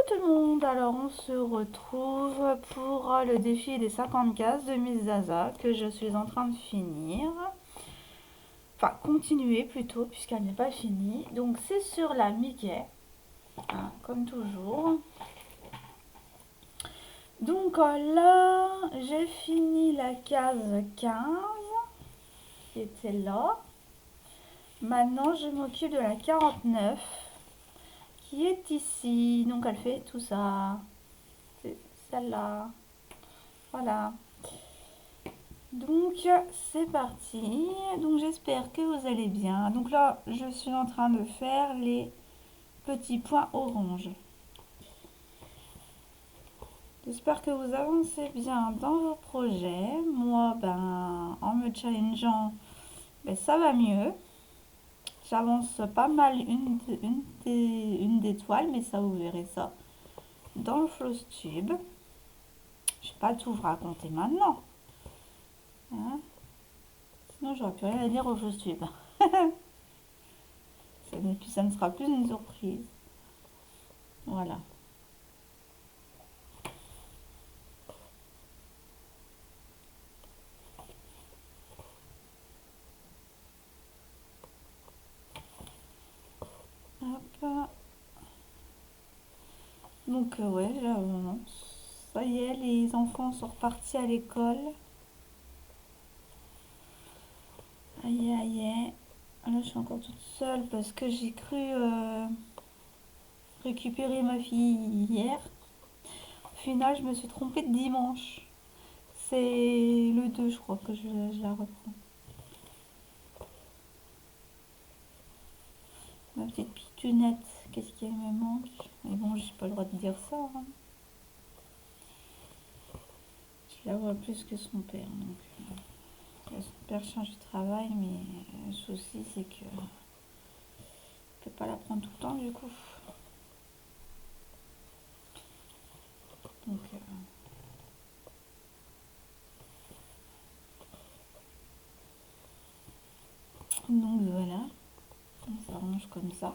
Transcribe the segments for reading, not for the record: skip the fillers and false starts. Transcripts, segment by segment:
tout le monde, alors on se retrouve pour le défi des 50 cases de Miss Zaza que je suis en train de finir. Enfin, continuer plutôt puisqu'elle n'est pas finie. Donc c'est sur la Mickey, hein, comme toujours. Donc là, j'ai fini la case 15 qui était là. Maintenant, je m'occupe de la 49 qui est ici. Donc elle fait tout ça. C'est celle-là. Voilà. Donc c'est parti. Donc j'espère que vous allez bien. Donc là, je suis en train de faire les petits points orange. J'espère que vous avancez bien dans vos projets. Moi, en me challengeant, ça va mieux. J'avance pas mal une des toiles, mais ça, vous verrez ça dans le Flowstube. Je vais pas tout vous raconter maintenant. Hein, sinon, j'aurais plus rien à dire au Flowstube. Et puis, ça ne sera plus une surprise. Voilà. Hop. Donc ouais, j'avance. Ça y est, les enfants sont repartis à l'école. Aïe aïe. Là, je suis encore toute seule parce que j'ai cru récupérer ma fille hier. Au final, je me suis trompée de dimanche. C'est le 2, je crois, que je la reprends. Ma petite pitounette, qu'est-ce qu'elle me manque? Mais bon, j'ai pas le droit de dire ça, hein. Je la vois plus que son père, donc... son père change de travail, mais le souci, c'est que... je peux pas la prendre tout le temps, du coup. Donc voilà, on s'arrange comme ça.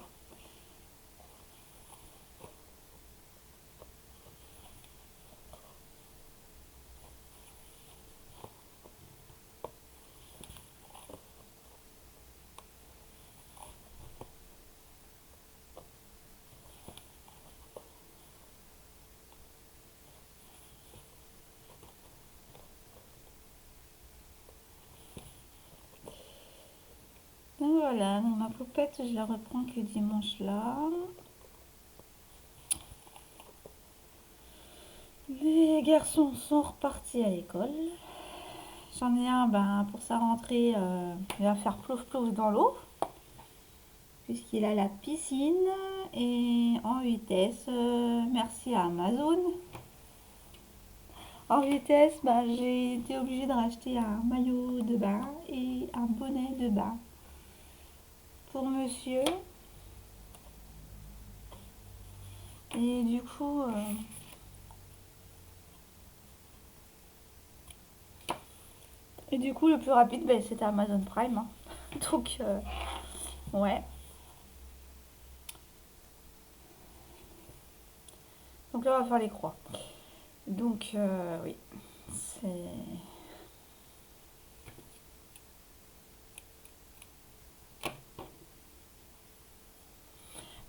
Donc voilà, donc ma poupette, je la reprends que dimanche là. Les garçons sont repartis à l'école. J'en ai un, pour sa rentrée, il va faire plouf plouf dans l'eau, puisqu'il a la piscine et en vitesse, merci à Amazon. En vitesse, j'ai été obligée de racheter un maillot de bain et un bonnet de bain pour monsieur. Et du coup, le plus rapide, c'était Amazon Prime, hein. Donc, ouais. Donc là, on va faire les croix. Donc, oui. C'est...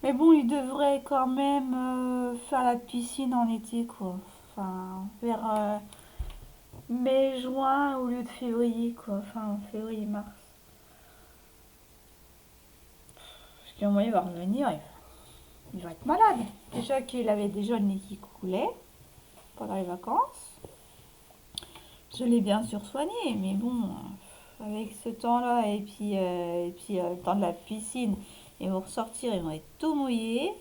Mais bon, il devrait quand même faire la piscine en été, quoi. Enfin, vers mai, juin au lieu de février, quoi. Enfin, février, mars. Parce qu'à un moment, il va revenir, il va être malade. Déjà qu'il avait déjà le nez qui coulait pendant les vacances. Je l'ai bien sûr soigné, mais bon, avec ce temps-là et puis, le temps de la piscine, ils vont ressortir, ils vont être tout mouillés.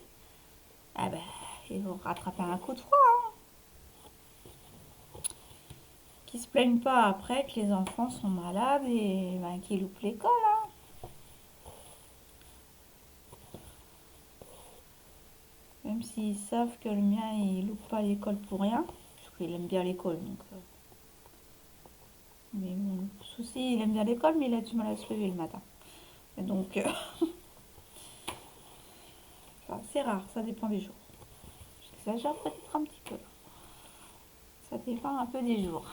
Ah ils vont rattraper un coup de froid. Qu'ils se plaignent pas après que les enfants sont malades et qu'ils loupent l'école, hein. Même s'ils savent que le mien, il loupe pas l'école pour rien, parce qu'il aime bien l'école, donc... Mais bon, le souci, il aime bien l'école, mais il a du mal à se lever le matin. Et donc, enfin, c'est rare, ça dépend des jours. j'exagère peut-être un petit peu. Ça dépend un peu des jours.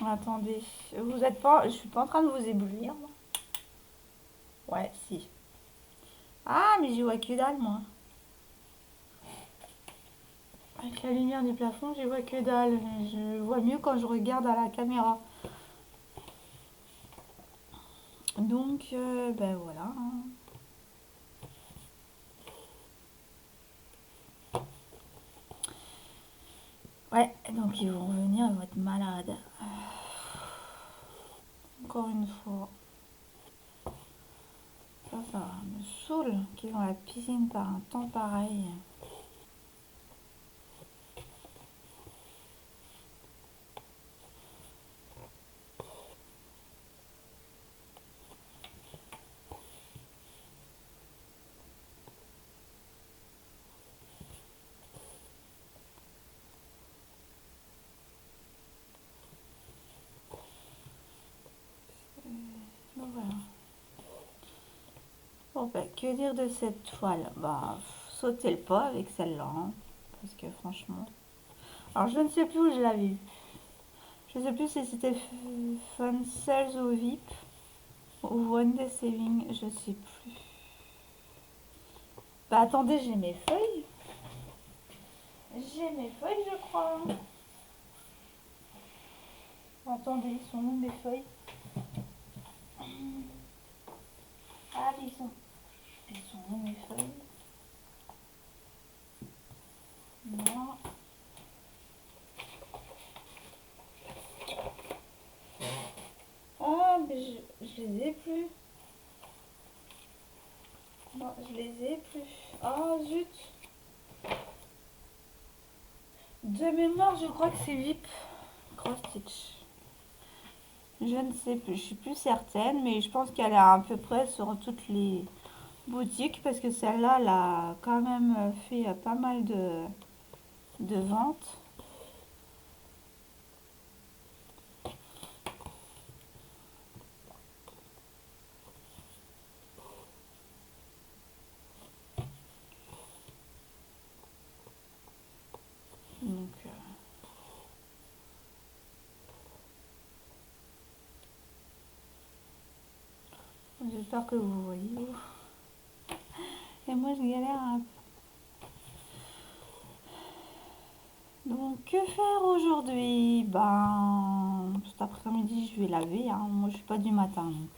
Attendez, vous êtes pas... Je suis pas en train de vous éblouir, moi. Ouais, si. Ah, mais j'y vois que dalle, moi. Avec la lumière du plafond, j'y vois que dalle. Je vois mieux quand je regarde à la caméra. Donc, ben voilà. Ouais, donc ils vont revenir, ils vont être malades. Encore une fois. Ça me saoule qu'ils vont à la piscine par un temps pareil. Donc voilà. Bon, ben, que dire de cette toile? Bah, sautez le pas avec celle-là, hein, parce que franchement... Alors, je ne sais plus où je l'avais vue. Je ne sais plus si c'était Fun Sales ou VIP ou One Day Saving, je sais plus. Bah, attendez, j'ai mes feuilles. J'ai mes feuilles, je crois. Attendez, ils sont où mes feuilles? Ah, ils sont où mes feuilles? Non. Ah, mais je les ai plus. Non, je les ai plus. Ah, zut. De mémoire, je crois que c'est VIP Cross Stitch. Je ne sais plus, je suis plus certaine, mais je pense qu'elle est à peu près sur toutes les boutiques parce que celle-là, elle a quand même fait pas mal de ventes. Donc, j'espère que vous voyez. Et moi, je galère un peu. Donc, que faire aujourd'hui? Ben, cet après-midi, je vais laver, hein. Moi, je suis pas du matin, donc...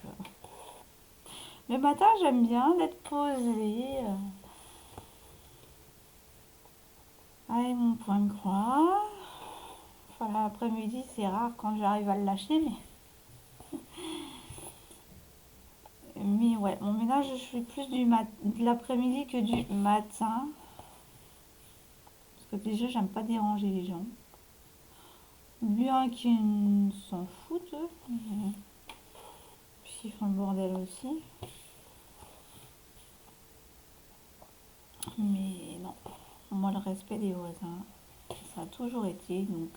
Le matin, j'aime bien d'être posée avec mon point de croix. Enfin, l'après-midi, c'est rare quand j'arrive à le lâcher, mais ouais, mon ménage, je suis plus de l'après-midi que du matin. Parce que déjà, j'aime pas déranger les gens. Bien qu'ils s'en foutent, eux. Puis ils font le bordel aussi. Mais non, moi, le respect des voisins, ça a toujours été. Donc,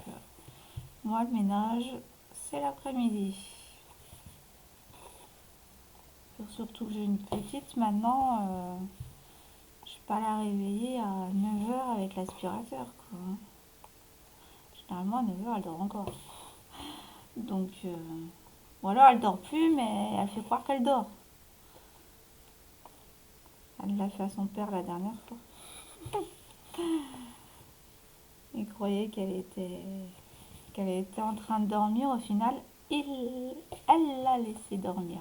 moi, le ménage, c'est l'après-midi. Surtout que j'ai une petite maintenant, je vais pas la réveiller à 9 h avec l'aspirateur, quoi. Généralement, à 9 h, elle dort encore. Donc, ou alors elle dort plus, mais elle fait croire qu'elle dort. Elle l'a fait à son père la dernière fois. Il croyait qu'elle était en train de dormir. Au final, elle l'a laissé dormir.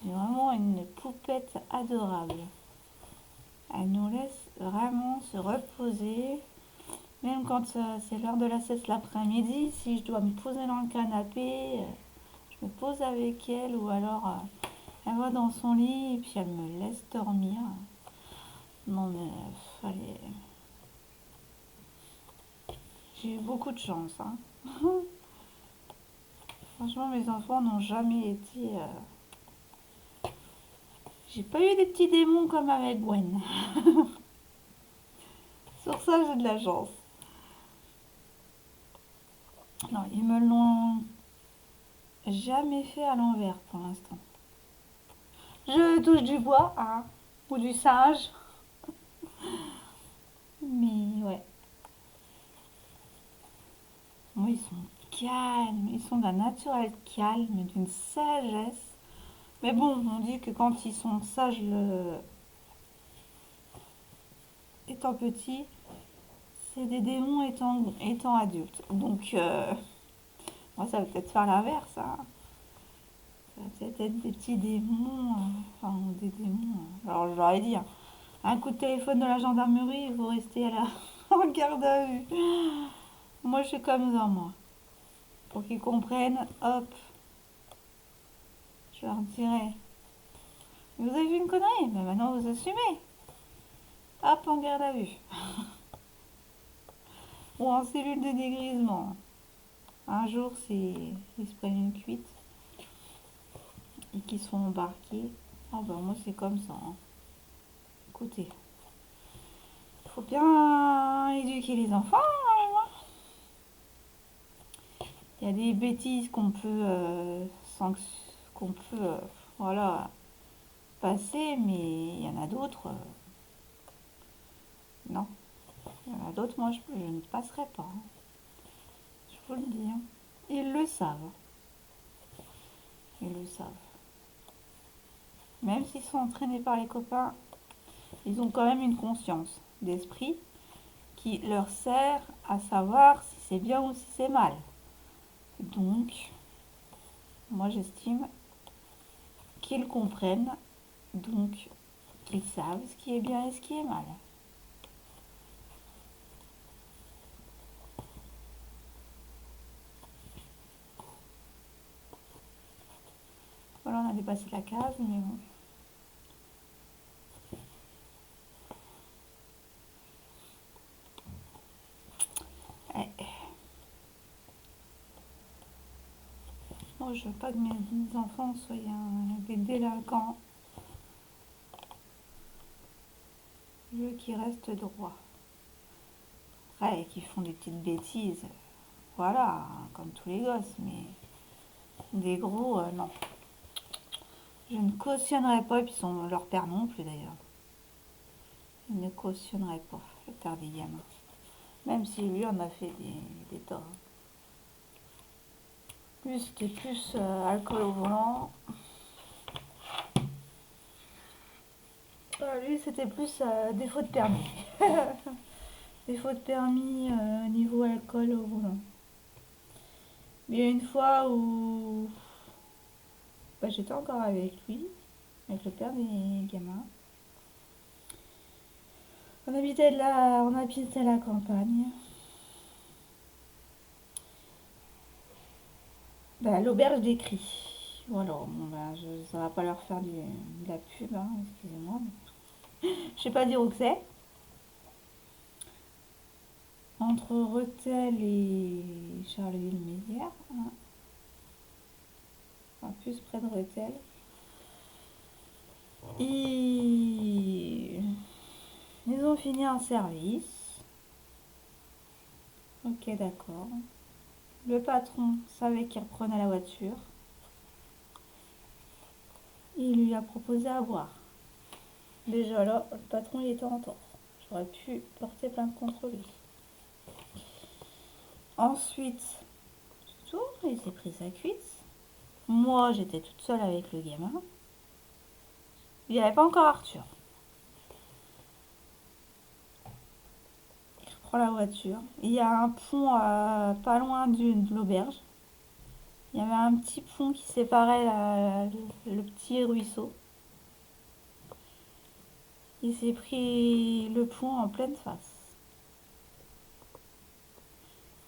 C'est vraiment une poupette adorable. Elle nous laisse vraiment se reposer. Même quand c'est l'heure de la sieste l'après-midi, si je dois me poser dans le canapé, je me pose avec elle ou alors elle va dans son lit et puis elle me laisse dormir. Non mais fallait... J'ai eu beaucoup de chance, hein. Franchement, mes enfants n'ont jamais été... J'ai pas eu des petits démons comme avec Gwen. Sur ça, j'ai de la chance. Non, ils me l'ont jamais fait à l'envers pour l'instant. Je touche du bois, hein, ou du singe. Mais ouais. Moi, ils sont calmes. Ils sont d'un naturel calme, d'une sagesse. Mais bon, on dit que quand ils sont sages, étant petits, c'est des démons étant adultes. Donc, moi, ça va peut-être faire l'inverse, hein. Ça va peut-être être des petits démons, enfin, des démons. Alors, je leur ai dit, hein, un coup de téléphone de la gendarmerie, vous restez à la en garde à vue. Moi, je suis comme ça, moi. Pour qu'ils comprennent, hop, je leur dirai. Vous avez vu une connerie, mais maintenant vous assumez. Hop, en garde à vue. Ou en cellule de dégrisement. Un jour, ils se prennent une cuite et qu'ils sont embarqués. Ah ben moi, c'est comme ça, hein. Écoutez, il faut bien éduquer les enfants, hein. Il y a des bêtises qu'on peut, voilà, passer, mais il y en a d'autres, non. Il y en a d'autres, moi, je ne passerai pas, hein. Je vous le dis, hein. Ils le savent. Ils le savent. Même s'ils sont entraînés par les copains, ils ont quand même une conscience d'esprit qui leur sert à savoir si c'est bien ou si c'est mal. Donc, moi j'estime qu'ils comprennent, donc qu'ils savent ce qui est bien et ce qui est mal. Voilà, on a dépassé la case, mais bon. Ouais. Moi, je veux pas que mes enfants soient des délinquants. Je veux qu'ils restent droits. Ouais, qu'ils font des petites bêtises. Voilà, comme tous les gosses, mais des gros, non. Je ne cautionnerai pas, et puis leur père non plus d'ailleurs. Je ne cautionnerai pas le père des gamins. Même si lui en a fait des torts. Lui c'était plus alcool au volant. Lui c'était plus défaut de permis. Défaut de permis niveau alcool au volant. Mais il y a une fois où j'étais encore avec lui, avec le père des gamins. On habitait à la campagne. L'auberge des cris. Voilà, bon, ça va pas leur faire de la pub, hein, excusez-moi. Je sais pas dire où que c'est. Entre Rethel et Charleville-Mézières, hein. Enfin, plus près de Rethel. Ils ont fini un service. Ok, d'accord. Le patron savait qu'il reprenait la voiture. Il lui a proposé à boire. Déjà là, le patron il était en tort. J'aurais pu porter plainte contre lui. Ensuite, tout, il s'est pris sa cuite. Moi, j'étais toute seule avec le gamin. Il n'y avait pas encore Arthur. Il reprend la voiture. Il y a un pont pas loin de l'auberge. Il y avait un petit pont qui séparait le petit ruisseau. Il s'est pris le pont en pleine face.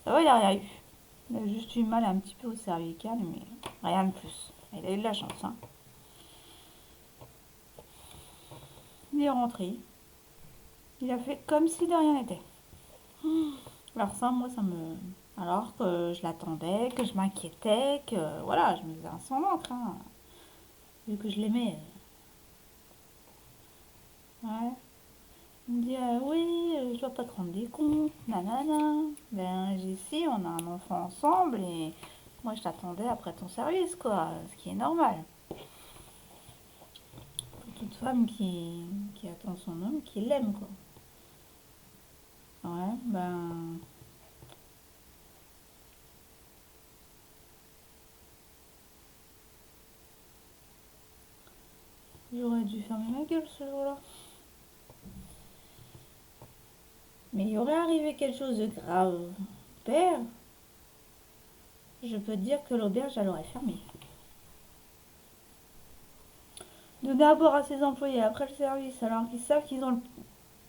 Ça va, il n'a rien eu. Il a juste eu mal un petit peu au cervical, mais rien de plus. Il a eu de la chance, hein. Il est rentré. Il a fait comme si de rien n'était. Alors ça, moi, ça me... Alors que je l'attendais, que je m'inquiétais, que... Voilà, je me faisais un sang d'encre, hein, vu que je l'aimais. Ouais. Il me dit, oui, je dois pas te rendre des comptes, nanana. Ben, j'ai si, on a un enfant ensemble et moi, je t'attendais après ton service, quoi, ce qui est normal. toute femme qui attend son homme, qui l'aime, quoi. Ouais, ben... J'aurais dû fermer ma gueule ce jour-là. Mais il y aurait arrivé quelque chose de grave. Père, je peux te dire que l'auberge, elle aurait fermé. Donner à boire à ses employés après le service, alors qu'ils savent qu'ils ont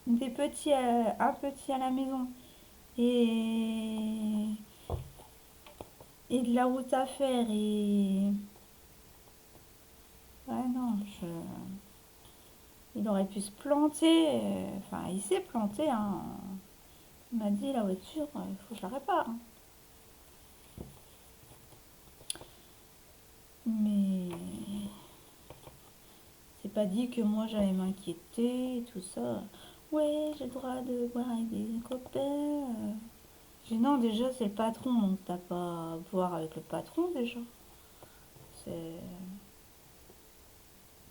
des petits, un petit à la maison. Et, et de la route à faire. Et... Ouais, non, il aurait pu se planter. Enfin, il s'est planté, hein. Il m'a dit, la voiture, il faut que je la répare, hein. Mais c'est pas dit que moi j'allais m'inquiéter et tout ça. Ouais, j'ai le droit de boire avec des copains. J'ai dit non, déjà c'est le patron, donc t'as pas à boire avec le patron déjà. C'est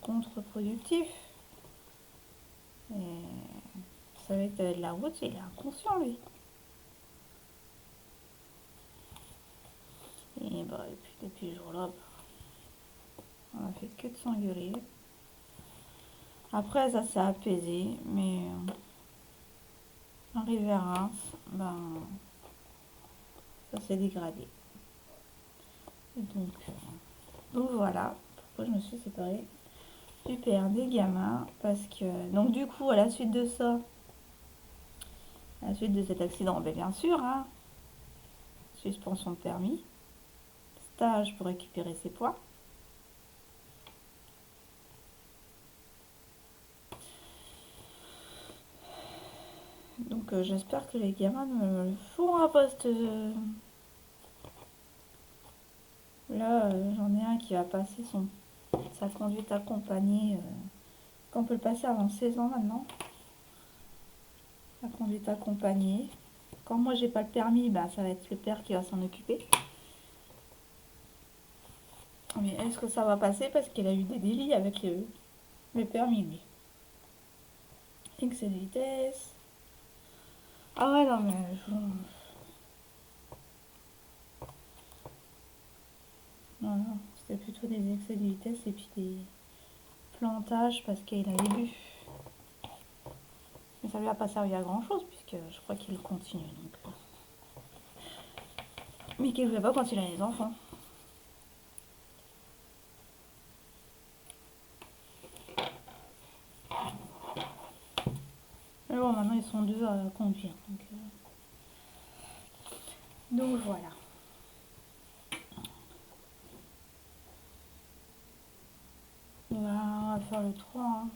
contre-productif. Et vous savez que t'avais de la route, il est inconscient lui. Et bah, et puis depuis ce jour-là, on a fait que de s'engueuler. Après, ça s'est apaisé, mais arrivé à Reims, ben, ça s'est dégradé. Et donc voilà pourquoi je me suis séparée du père des gamins. Parce que, donc du coup, à la suite de ça, à la suite de cet accident, ben bien sûr, hein, suspension de permis, stage pour récupérer ses points. Donc j'espère que les gamins me le font à poste. Là, j'en ai un qui va passer sa conduite accompagnée. Qu'on peut le passer avant 16 ans maintenant. La conduite accompagnée. Quand moi j'ai pas le permis, bah, ça va être le père qui va s'en occuper. Mais est-ce que ça va passer parce qu'elle a eu des délits avec le permis, lui. Excès de vitesse. Ah ouais, non, mais non, non, c'était plutôt des excès de vitesse et puis des plantages parce qu'il avait bu. Mais ça lui a pas servi à grand chose puisque je crois qu'il continue. Donc... Mais qu'il ne voulait pas quand il a les enfants. Mais bon, maintenant ils sont deux à conduire. Donc voilà. Voilà, on va faire le 3. Hein.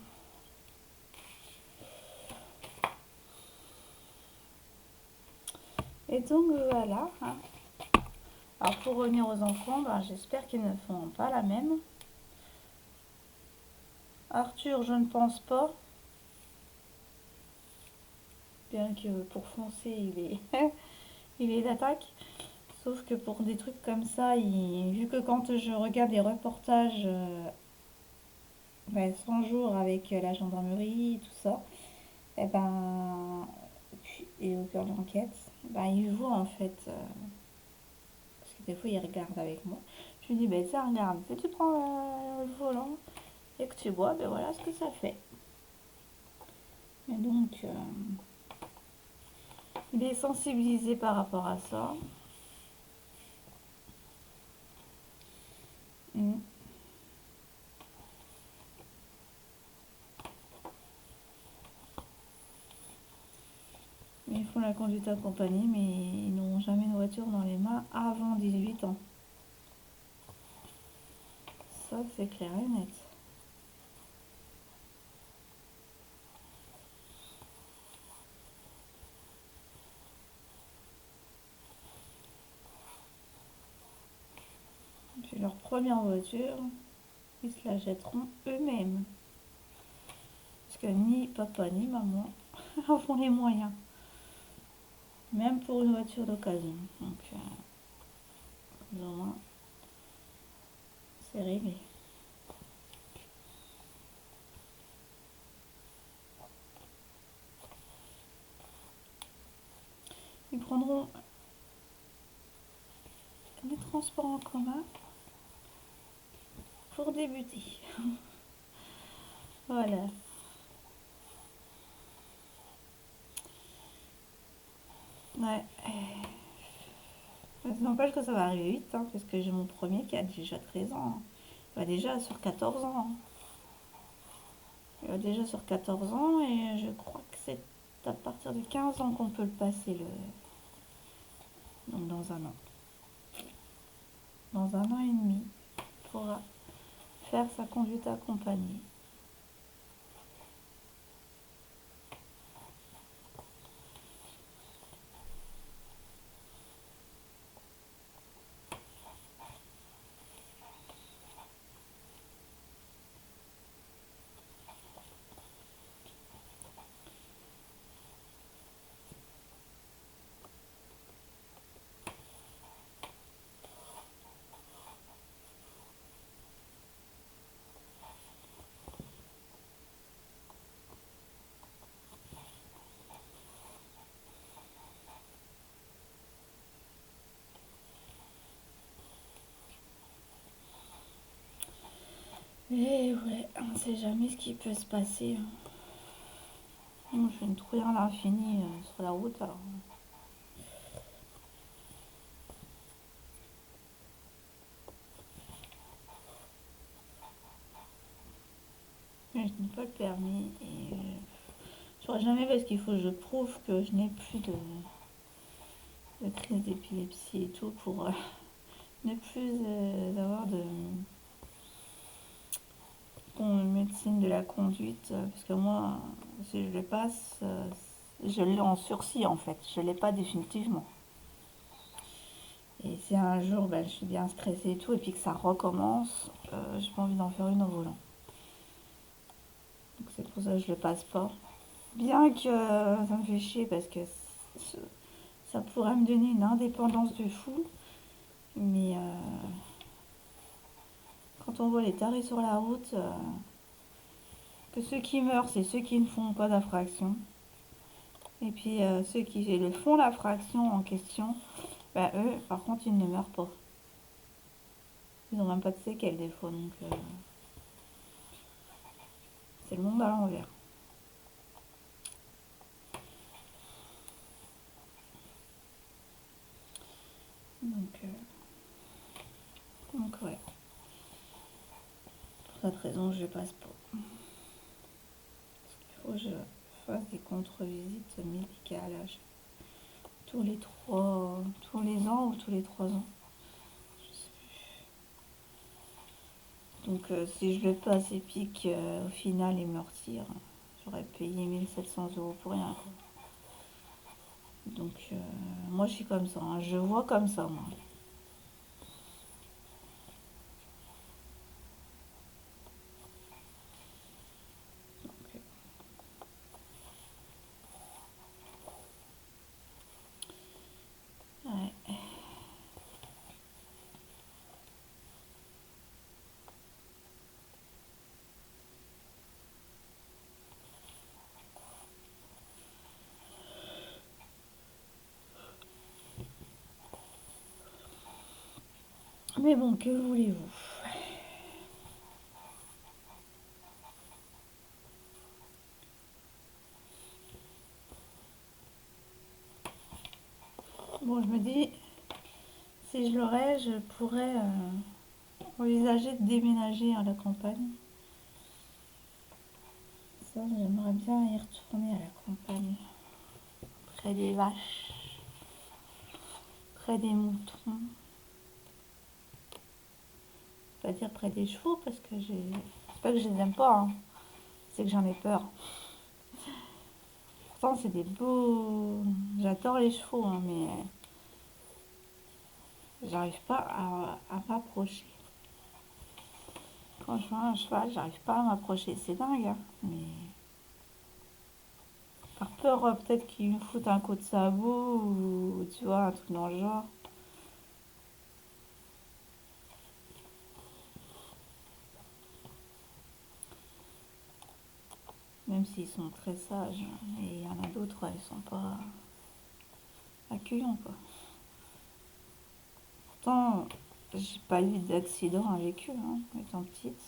Et donc voilà. Hein. Alors pour revenir aux enfants, ben, j'espère qu'ils ne feront pas la même. Arthur, je ne pense pas. Bien que pour foncer, il est d'attaque. Sauf que pour des trucs comme ça, vu que quand je regarde les reportages 100 jours avec la gendarmerie, tout ça, et ben et au cœur de l'enquête, ben, il voit en fait, parce que des fois il regarde avec moi. Je lui dis, ben ça regarde, si tu prends le volant et que tu bois, ben voilà ce que ça fait. Et donc, il est sensibilisé par rapport à ça. Mm. Ils font la conduite accompagnée, mais ils n'auront jamais une voiture dans les mains avant 18 ans. Ça, c'est clair et net. Puis leur première voiture, ils se la jetteront eux-mêmes. Parce que ni papa ni maman en les moyens. Même pour une voiture d'occasion. Donc, plus ou moins, c'est réglé. prendront les transports en commun pour débuter. Voilà. Ouais. Ça n'empêche que ça va arriver vite, hein, parce que j'ai mon premier qui a déjà 13 ans. Hein. Il va déjà sur 14 ans. Hein. Il va déjà sur 14 ans et je crois que c'est à partir de 15 ans qu'on peut le passer. Donc dans un an. Dans un an et demi, il pourra faire sa conduite accompagnée. Et ouais, on ne sait jamais ce qui peut se passer. Moi, je fais une trouille à l'infini sur la route. Alors. Mais je n'ai pas le permis et je ne saurais jamais parce qu'il faut que je prouve que je n'ai plus de crise d'épilepsie et tout pour ne plus avoir de médecine de la conduite. Parce que moi, si je le passe, je l'ai en sursis en fait. Je ne l'ai pas définitivement. Et si un jour je suis bien stressée et tout, et puis que ça recommence, j'ai pas envie d'en faire une au volant. Donc c'est pour ça que je le passe pas. Bien que ça me fait chier parce que ça pourrait me donner une indépendance de fou. Mais quand on voit les tarés sur la route, que ceux qui meurent, c'est ceux qui ne font pas d'infraction. Et puis ceux qui le font l'infraction en question, eux, par contre, ils ne meurent pas. Ils n'ont même pas de séquelles des fois. Donc c'est le monde à l'envers. Donc ouais. Pour cette raison, je passe pas. Il faut que je fasse des contre-visites médicales tous les ans ou tous les 3 ans. Je sais plus. Donc si je le passe et puis qu'au final il me retire, j'aurais payé 1 700 € pour rien. Donc moi je suis comme ça, hein. Je vois comme ça moi. Donc, ouais. Mais bon, que voulez-vous? Bon, je me dis, si je l'aurais, je pourrais envisager de déménager à la campagne. Ça, j'aimerais bien y retourner à la campagne. Près des vaches, près des moutons. Pas dire près des chevaux parce que c'est pas que je les aime pas, hein. C'est que j'en ai peur. Pourtant, c'est des beaux. J'adore les chevaux, hein, mais j'arrive pas à m'approcher. Quand je vois un cheval, j'arrive pas à m'approcher. C'est dingue, hein, mais par peur peut-être qu'il me foute un coup de sabot ou tu vois, un truc dans le genre. Même s'ils sont très sages. Et il y en a d'autres, ils sont pas. accueillant, quoi. Pourtant, j'ai pas eu d'accident avec eux, hein, étant petite.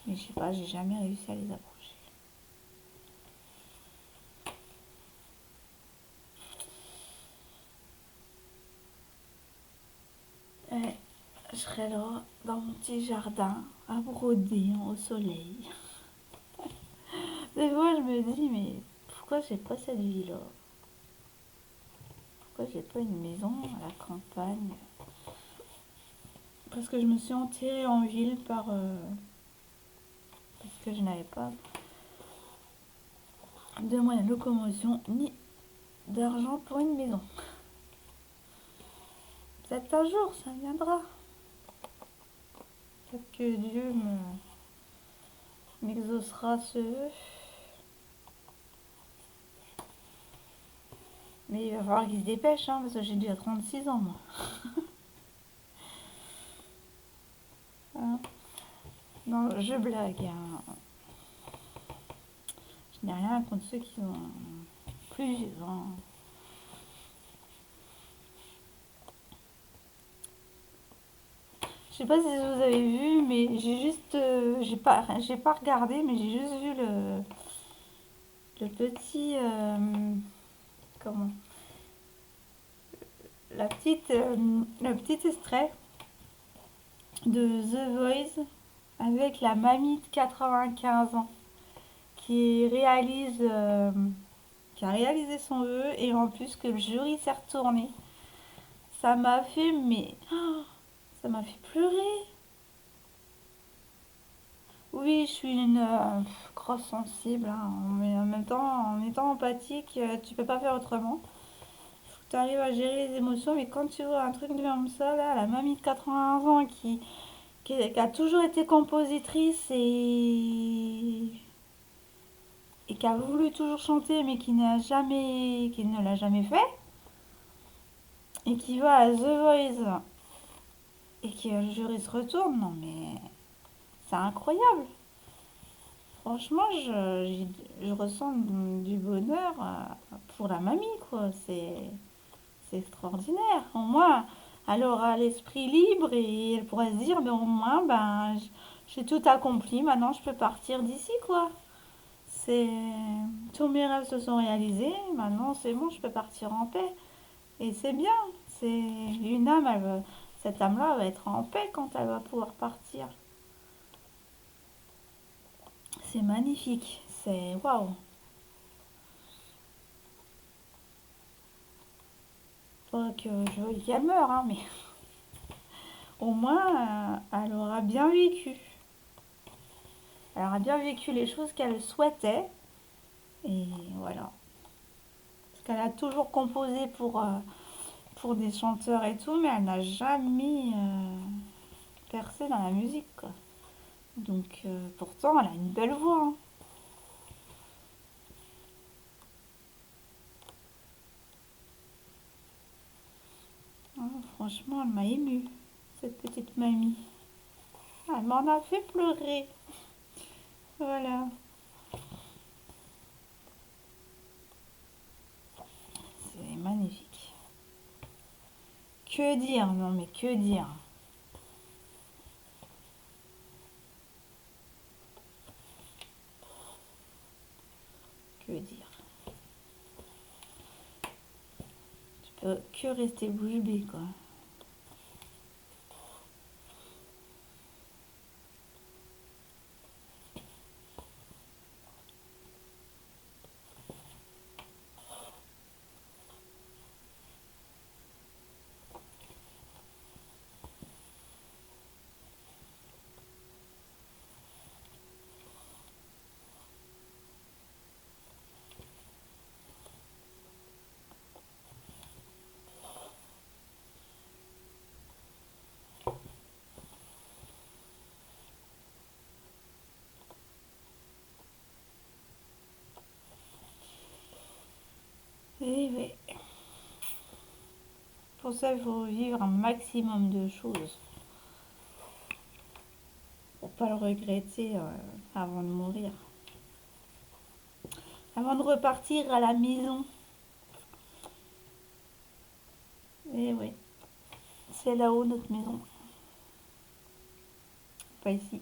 Mais je sais pas, j'ai jamais réussi à les approcher. Et je serais là, dans mon petit jardin, à broder au soleil. Des fois, je me dis, mais pourquoi j'ai pas cette vie-là? Pourquoi j'ai pas une maison à la campagne? Parce que je me suis enterrée en ville parce que je n'avais pas de moyens de locomotion ni d'argent pour une maison. Peut-être un jour, ça viendra. Peut-être que Dieu m'exaucera ce vœu. Mais il va falloir qu'il se dépêche, hein, parce que j'ai déjà 36 ans, moi. Hein. Non, je blague. Hein. Je n'ai rien contre ceux qui sont plus vieux. Hein. Je sais pas si vous avez vu, mais j'ai juste, j'ai pas regardé, mais j'ai juste vu le petit, comment, le petit extrait de The Voice avec la mamie de 95 ans qui a réalisé son vœu et en plus que le jury s'est retourné. Ça m'a fait, mais ça m'a fait pleurer. Oui, je suis une grosse sensible, hein, mais en même temps, en étant empathique, tu peux pas faire autrement. Faut que tu arrives à gérer les émotions, mais quand tu vois un truc comme ça, là, la mamie de 81 ans qui a toujours été compositrice et qui a voulu toujours chanter, mais qui ne l'a jamais fait, et qui va à The Voice et que le jury se retourne, non mais c'est incroyable. Franchement, je ressens du bonheur pour la mamie, quoi. C'est extraordinaire. Au moins, elle aura l'esprit libre et elle pourrait se dire, ben, au moins, ben, j'ai tout accompli. Maintenant, je peux partir d'ici, quoi. C'est Tous mes rêves se sont réalisés. Maintenant, c'est bon, je peux partir en paix. Et c'est bien. C'est une âme, cette âme-là va être en paix quand elle va pouvoir partir. C'est magnifique. C'est waouh. Faudrait que je veuille qu'elle meure, hein, mais au moins, elle aura bien vécu. Elle aura bien vécu les choses qu'elle souhaitait. Et voilà. Parce qu'elle a toujours composé pour des chanteurs et tout, mais elle n'a jamais percé dans la musique, quoi. Donc, pourtant, elle a une belle voix. Hein. Ah, franchement, elle m'a émue, cette petite mamie. Elle m'en a fait pleurer. Voilà. C'est magnifique. Que dire? Non, mais que dire? Que dire? Tu peux que rester bouche bée, quoi. Et oui. Pour ça, il faut vivre un maximum de choses pour pas le regretter avant de mourir. Avant de repartir à la maison Et oui, c'est là-haut notre maison. Pas ici.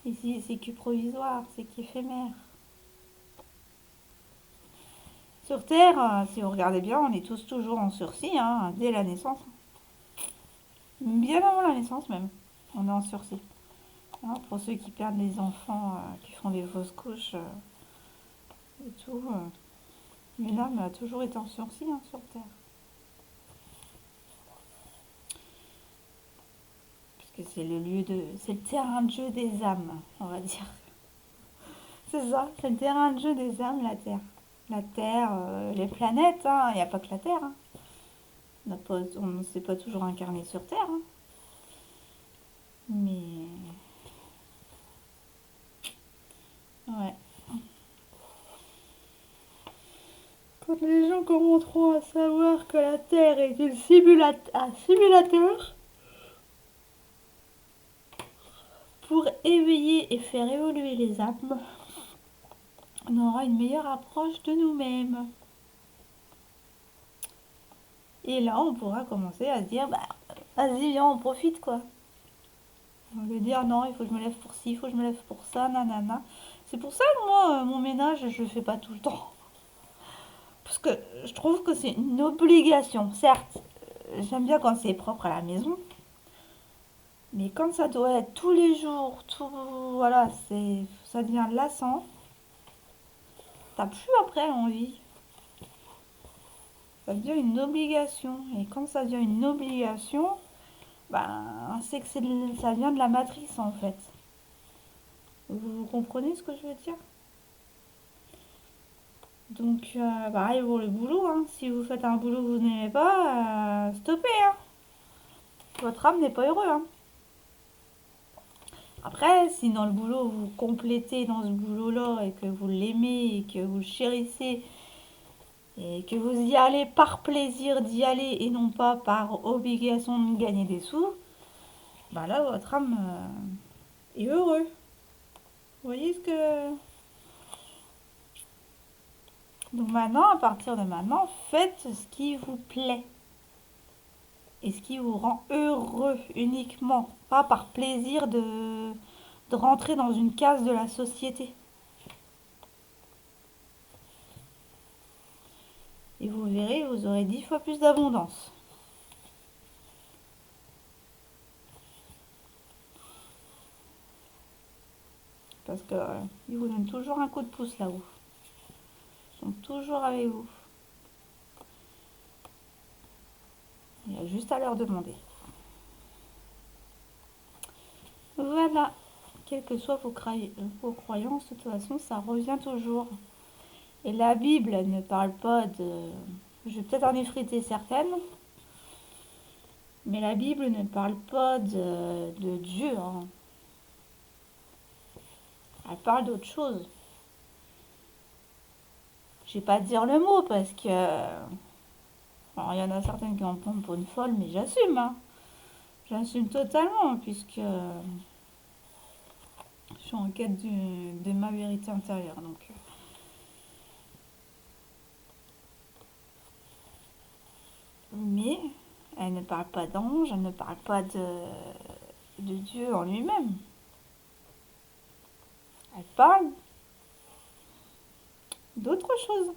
Ici, c'est que provisoire, c'est qu'éphémère. Sur Terre, si vous regardez bien, on est tous toujours en sursis, hein, dès la naissance. Bien avant la naissance même, on est en sursis. Hein, pour ceux qui perdent les enfants, qui font des fausses couches et tout. Mais l'âme a toujours été en sursis, hein, sur Terre. Puisque c'est le lieu de... C'est le terrain de jeu des âmes, on va dire. C'est ça, c'est le terrain de jeu des âmes, la Terre. La Terre, les planètes, hein, il n'y a pas que la Terre. Hein. On ne s'est pas toujours incarné sur Terre. Hein. Mais... Ouais. Quand les gens commenceront à savoir que la Terre est un simulateur pour éveiller et faire évoluer les âmes, on aura une meilleure approche de nous-mêmes. Et là, on pourra commencer à se dire, bah, vas-y, viens, on profite, quoi. On veut dire, non, il faut que je me lève pour ci, il faut que je me lève pour ça, nanana. C'est pour ça que moi, mon ménage, je le fais pas tout le temps. Parce que je trouve que c'est une obligation. Certes, j'aime bien quand c'est propre à la maison. Mais quand ça doit être tous les jours, tout, voilà, ça devient lassant. T'as plus après envie. Ça devient une obligation. Et quand ça devient une obligation, ben, c'est que ça vient de la matrice en fait. Vous comprenez ce que je veux dire? Donc, pareil pour le boulot. Hein. Si vous faites un boulot que vous n'aimez pas, stoppez. Hein. Votre âme n'est pas heureux. Hein. Après, si dans le boulot vous complétez dans ce boulot-là et que vous l'aimez et que vous le chérissez et que vous y allez par plaisir d'y aller et non pas par obligation de gagner des sous, bah là votre âme est heureux. Vous voyez ce que... Donc maintenant, à partir de maintenant, faites ce qui vous plaît. Et ce qui vous rend heureux uniquement. Pas par plaisir de rentrer dans une case de la société. Et vous verrez, vous aurez 10 fois plus d'abondance. Parce que ils vous donnent toujours un coup de pouce là-haut. Ils sont toujours avec vous. Il y a juste à leur demander. Voilà. Quelles que soient vos croyances, de toute façon, ça revient toujours. Et la Bible ne parle pas de... Je vais peut-être en effriter certaines. Mais la Bible ne parle pas de Dieu. Hein. Elle parle d'autre chose. Je vais pas dire le mot parce que... Alors, il y en a certaines qui en prennent pour une folle, mais j'assume. Hein. J'assume totalement puisque je suis en quête de ma vérité intérieure. Donc, mais elle ne parle pas d'ange, elle ne parle pas de Dieu en lui-même. Elle parle d'autre chose.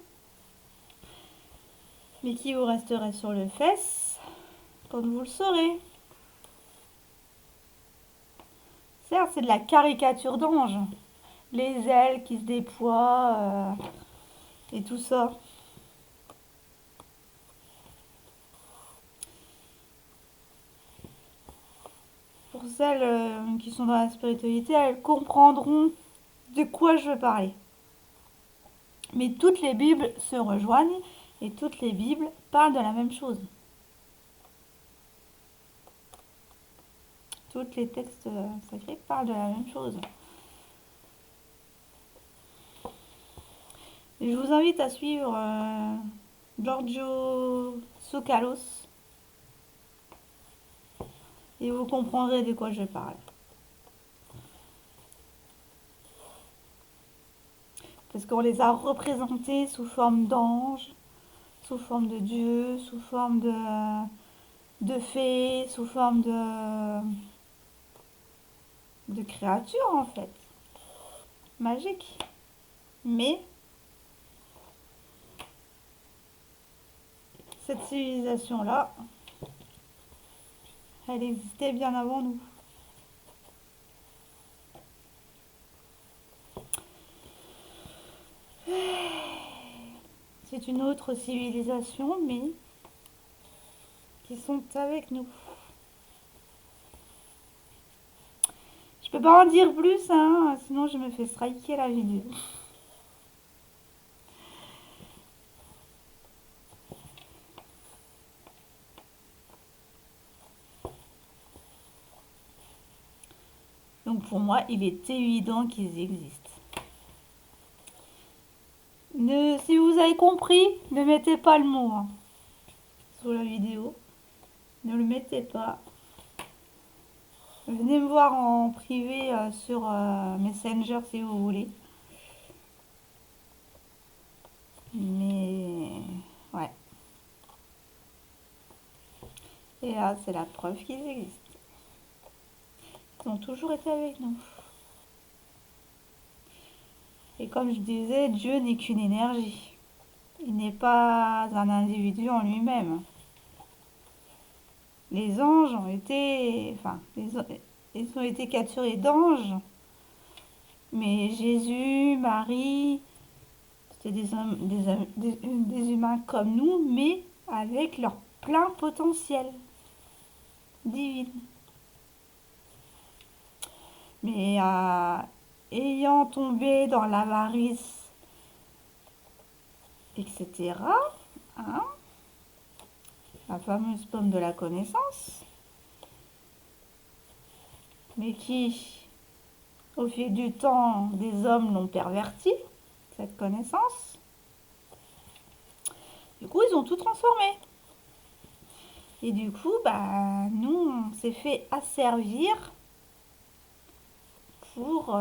Mais qui vous resterait sur le fesse quand vous le saurez. Certes, c'est de la caricature d'ange. Les ailes qui se déploient et tout ça. Pour celles qui sont dans la spiritualité, elles comprendront de quoi je veux parler. Mais toutes les Bibles se rejoignent et toutes les Bibles parlent de la même chose. Tous les textes sacrés parlent de la même chose. Et je vous invite à suivre Giorgio Tsoukalos et vous comprendrez de quoi je parle. Parce qu'on les a représentés sous forme d'anges, sous forme de dieu, sous forme de fées, sous forme de créatures en fait, magiques. Mais cette civilisation-là, elle existait bien avant nous. C'est une autre civilisation, mais qui sont avec nous. Je peux pas en dire plus, hein, sinon je me fais striker la vidéo. Donc pour moi, il est évident qu'ils existent. Si vous avez compris, ne mettez pas le mot hein, sous la vidéo. Ne le mettez pas. Venez me voir en privé sur Messenger si vous voulez. Mais ouais. Et là, c'est la preuve qu'ils existent. Ils ont toujours été avec nous. Et comme je disais, Dieu n'est qu'une énergie. Il n'est pas un individu en lui-même. Les anges ont été... Enfin, ils ont été capturés d'anges. Mais Jésus, Marie, c'était des humains comme nous, mais avec leur plein potentiel divin. Mais ayant tombé dans l'avarice, etc., hein, la fameuse pomme de la connaissance, mais qui, au fil du temps, des hommes l'ont perverti, cette connaissance. Du coup, ils ont tout transformé. Et du coup, bah, nous, on s'est fait asservir pour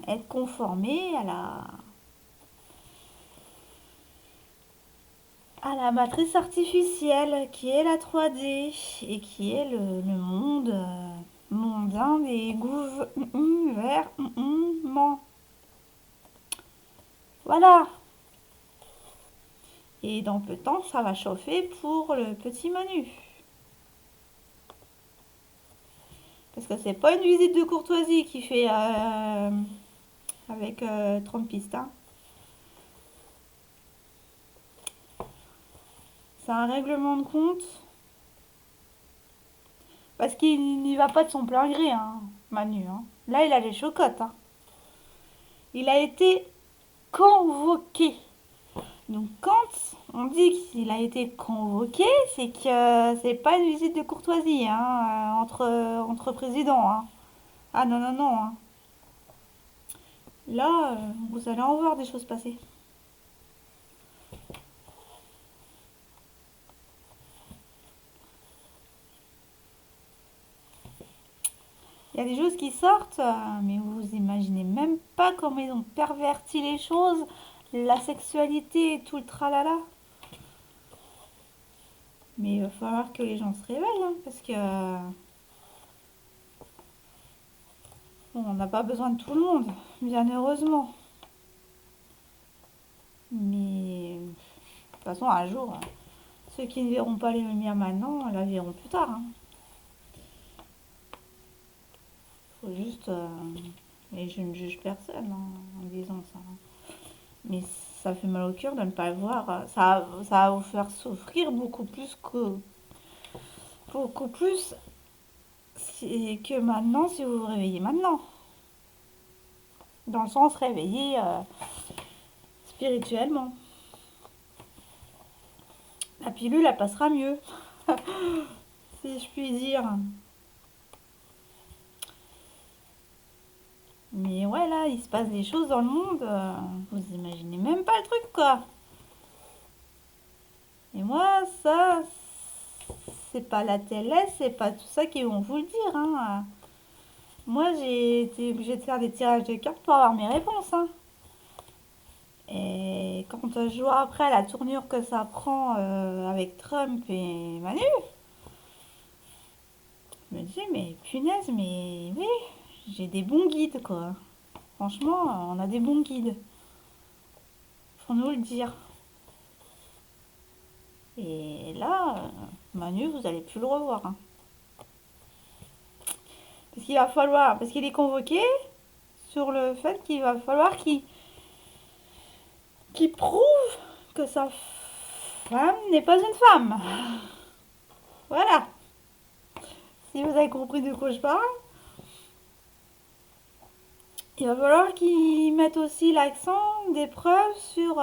être conformé à la matrice artificielle qui est la 3D et qui est le monde mondain des gouvernements. Voilà. Et dans peu de temps, ça va chauffer pour le petit Manu. Parce que c'est pas une visite de courtoisie qu'il fait avec Trumpiste. Hein. C'est un règlement de compte. Parce qu'il n'y va pas de son plein gré, hein, Manu. Hein. Là, il a les chocottes. Hein. Il a été convoqué. Donc quand on dit qu'il a été convoqué, c'est que c'est pas une visite de courtoisie hein, entre présidents. Hein. Ah non, non, non. Hein. Là, vous allez en voir des choses passer. Il y a des choses qui sortent, mais vous imaginez même pas comment ils ont perverti les choses, la sexualité et tout le tralala. Mais il va falloir que les gens se réveillent, hein, parce que bon, on n'a pas besoin de tout le monde, bien heureusement. Mais de toute façon, un jour, ceux qui ne verront pas les lumières maintenant, la verront plus tard. Hein. Faut juste... et je ne juge personne hein, en disant ça. Hein. Mais ça fait mal au cœur de ne pas le voir. Ça va vous faire souffrir beaucoup plus que... Beaucoup plus que maintenant si vous vous réveillez maintenant. Dans le sens réveillé spirituellement. La pilule, elle passera mieux. Si je puis dire. Mais ouais, là, il se passe des choses dans le monde. Vous imaginez même pas le truc, quoi. Et moi, ça, c'est pas la télé, c'est pas tout ça qui vont vous le dire. Hein. Moi, j'ai été obligée de faire des tirages de cartes pour avoir mes réponses. Hein. Et quand je vois après la tournure que ça prend avec Trump et Manu, je me dis, mais punaise, mais oui, j'ai des bons guides, quoi. Franchement, on a des bons guides. Faut nous le dire. Et là, Manu, vous allez plus le revoir, hein. Parce qu'il va falloir, parce qu'il est convoqué sur le fait qu'il va falloir qu'il prouve que sa femme n'est pas une femme. Voilà. Si vous avez compris de quoi je parle, il va falloir qu'il mette aussi l'accent des preuves sur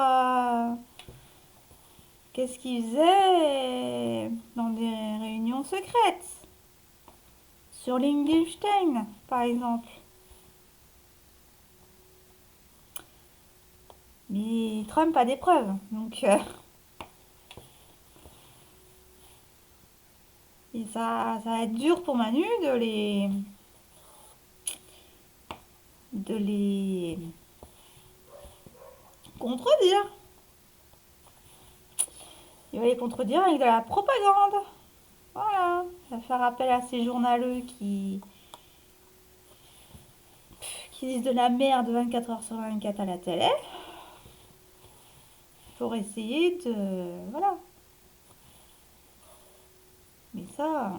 qu'est-ce qu'il faisait dans des réunions secrètes. Sur Liechtenstein, par exemple. Mais Trump a des preuves, donc et ça va être dur pour Manu de les contredire. Il va les contredire avec de la propagande. Voilà. Il va faire appel à ces journaleux qui disent de la merde 24 heures sur 24 à la télé pour essayer de... Voilà. Mais ça...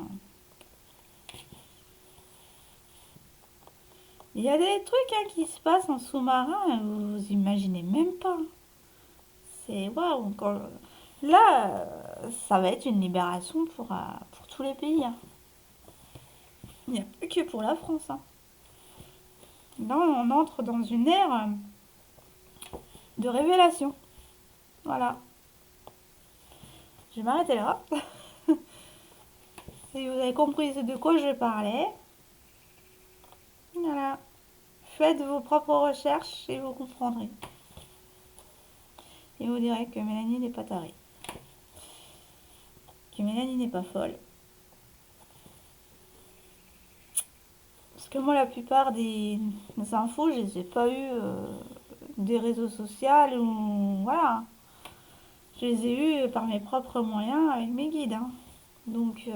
Il y a des trucs hein, qui se passent en sous-marin, vous imaginez même pas. C'est waouh. Là, ça va être une libération pour tous les pays, hein. Il n'y a plus que pour la France, hein. Là, on entre dans une ère de révélation. Voilà. Je vais m'arrêter là. Si vous avez compris de quoi je parlais, voilà. Faites vos propres recherches et vous comprendrez. Et vous direz que Mélanie n'est pas tarée. Que Mélanie n'est pas folle. Parce que moi, la plupart des infos, je les ai pas eues des réseaux sociaux ou... Voilà. Je les ai eues par mes propres moyens avec mes guides, hein. Donc,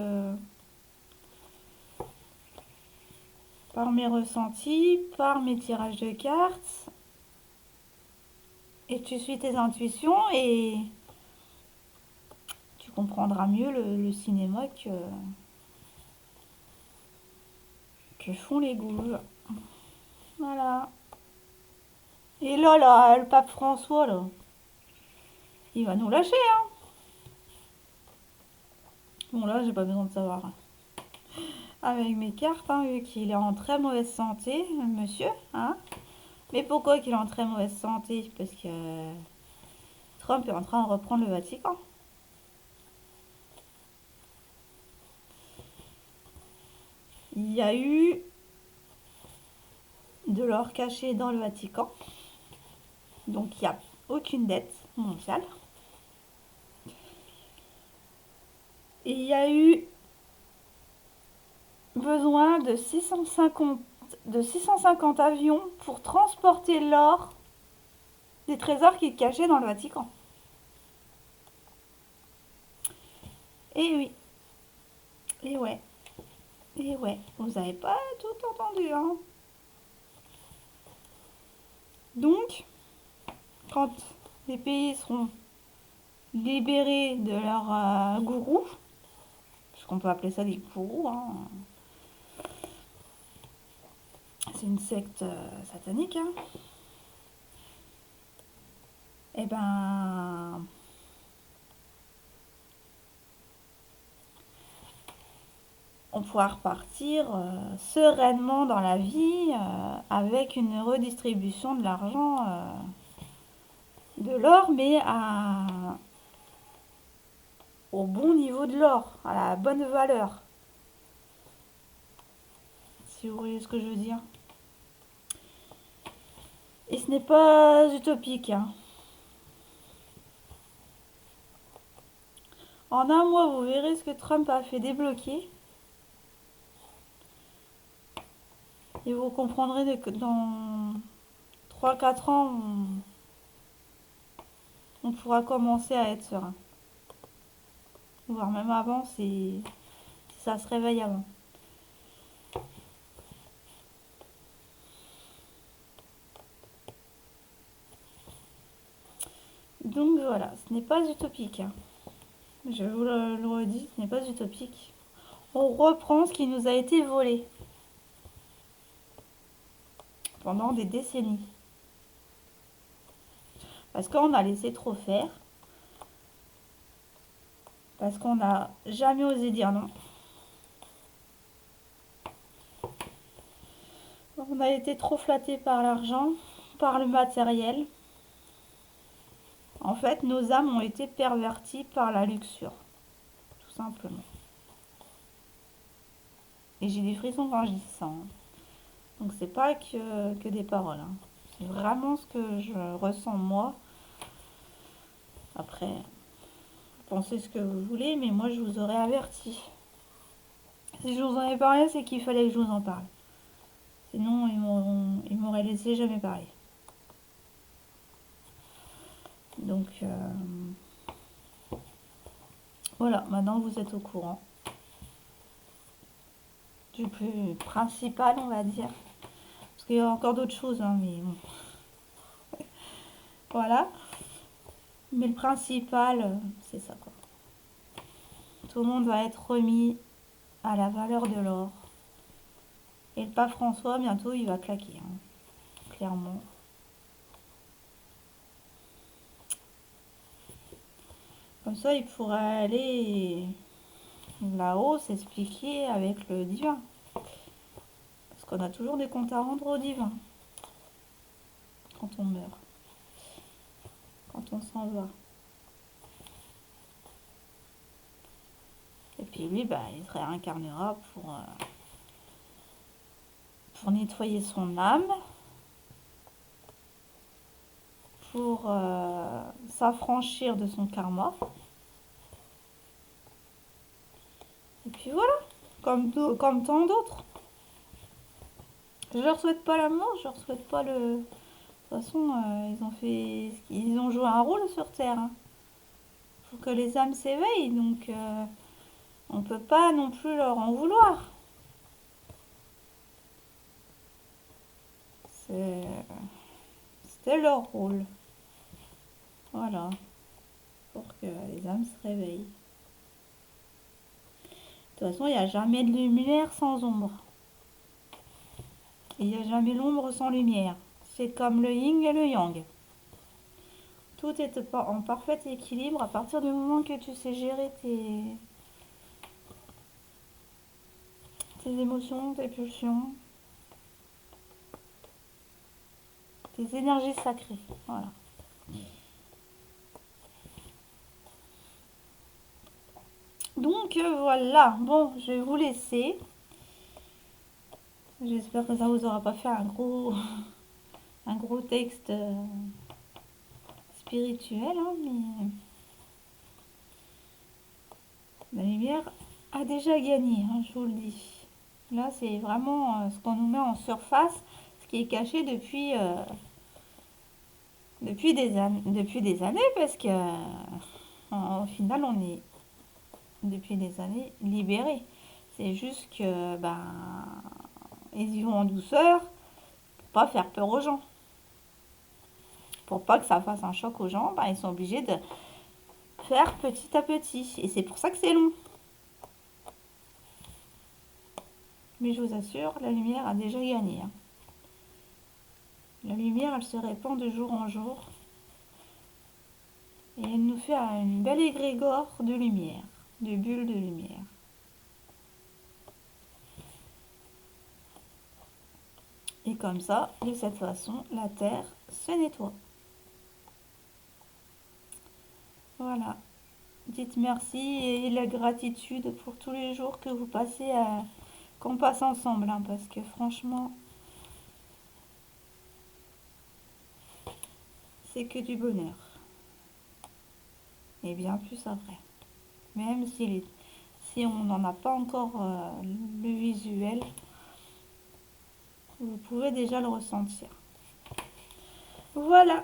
par mes ressentis, par mes tirages de cartes. Et tu suis tes intuitions et tu comprendras mieux le cinéma que font les gouges. Voilà. Et là, le pape François, là, il va nous lâcher, hein. Bon, là, j'ai pas besoin de savoir. Avec mes cartes, hein, vu qu'il est en très mauvaise santé, monsieur, hein. Mais pourquoi qu'il est en très mauvaise santé? Parce que Trump est en train de reprendre le Vatican. Il y a eu de l'or caché dans le Vatican. Donc, il n'y a aucune dette mondiale. Et il y a eu besoin de 650 avions pour transporter l'or des trésors qui est cachés dans le Vatican. Et oui, et ouais, et ouais, vous n'avez pas tout entendu, hein. Donc, quand les pays seront libérés de leurs gourous, parce qu'on peut appeler ça des gourous, hein. C'est une secte satanique, hein. Et ben, on pourra repartir sereinement dans la vie avec une redistribution de l'argent, de l'or, mais au bon niveau de l'or, à la bonne valeur. Si vous voyez ce que je veux dire. Et ce n'est pas utopique, hein. En un mois, vous verrez ce que Trump a fait débloquer. Et vous comprendrez que dans 3-4 ans, on pourra commencer à être serein. Voire même avant si ça se réveille avant. Donc voilà, ce n'est pas utopique. Hein. Je vous le redis, ce n'est pas utopique. On reprend ce qui nous a été volé pendant des décennies. Parce qu'on a laissé trop faire. Parce qu'on n'a jamais osé dire non. On a été trop flatté par l'argent, par le matériel. En fait, nos âmes ont été perverties par la luxure, tout simplement. Et j'ai des frissons quand je dis ça. Hein. Donc c'est pas que des paroles. Hein. C'est vraiment ce que je ressens moi. Après, pensez ce que vous voulez, mais moi je vous aurais averti. Si je vous en ai parlé, c'est qu'il fallait que je vous en parle. Sinon, ils m'auraient laissé jamais parler. Donc, voilà, maintenant vous êtes au courant. Du plus principal, on va dire. Parce qu'il y a encore d'autres choses, hein, mais bon. Voilà. Mais le principal, c'est ça, quoi. Tout le monde va être remis à la valeur de l'or. Et le pape François, bientôt, il va claquer, hein, clairement. Comme ça, il pourrait aller là-haut s'expliquer avec le divin. Parce qu'on a toujours des comptes à rendre au divin. Quand on meurt. Quand on s'en va. Et puis lui, bah, il se réincarnera pour nettoyer son âme. Pour s'affranchir de son karma. Et puis voilà, comme tant d'autres. Je leur souhaite pas la mort, je leur souhaite pas le... De toute façon, ils ont joué un rôle sur Terre. Hein. Faut que les âmes s'éveillent, donc on peut pas non plus leur en vouloir. C'était leur rôle. Voilà. Pour que les âmes se réveillent. De toute façon, il n'y a jamais de lumière sans ombre. Il n'y a jamais l'ombre sans lumière. C'est comme le yin et le yang. Tout est en parfait équilibre à partir du moment que tu sais gérer tes émotions, tes pulsions, tes énergies sacrées. Voilà. Donc voilà, bon, je vais vous laisser. J'espère que ça vous aura pas fait un gros texte spirituel, hein, mais la lumière a déjà gagné, hein, je vous le dis. Là, c'est vraiment ce qu'on nous met en surface, ce qui est caché depuis des années, parce que au final, on est depuis des années libérés. C'est juste que ils y vont en douceur pour pas faire peur aux gens. Pour pas que ça fasse un choc aux gens, ils sont obligés de faire petit à petit. Et c'est pour ça que c'est long. Mais je vous assure, la lumière a déjà gagné. Hein. La lumière, elle se répand de jour en jour. Et elle nous fait une belle égrégore de lumière, de bulles de lumière. Et comme ça, de cette façon, la Terre se nettoie. Voilà. Dites merci et la gratitude pour tous les jours que vous passez qu'on passe ensemble. Hein, parce que franchement, c'est que du bonheur. Et bien plus après. Même si on n'en a pas encore le visuel, vous pouvez déjà le ressentir. Voilà.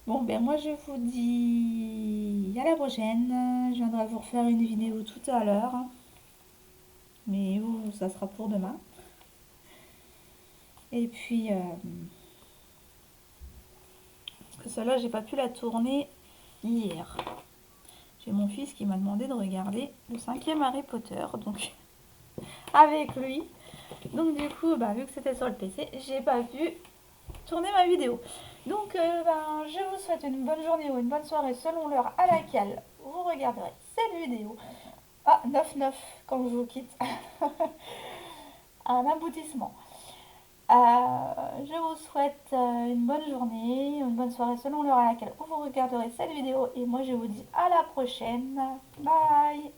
Bon, ben moi je vous dis à la prochaine. Je viendrai vous refaire une vidéo tout à l'heure. Mais vous, ça sera pour demain. Et puis, parce que celle-là, j'ai pas pu la tourner hier. J'ai mon fils qui m'a demandé de regarder le 5e Harry Potter, donc avec lui. Donc du coup, bah, vu que c'était sur le PC, j'ai pas pu tourner ma vidéo. Donc je vous souhaite une bonne journée ou une bonne soirée selon l'heure à laquelle vous regarderez cette vidéo. Ah, 9-9 quand je vous quitte. Un aboutissement. Je vous souhaite une bonne journée, une bonne soirée selon l'heure à laquelle vous regarderez cette vidéo. Et moi je vous dis à la prochaine. Bye!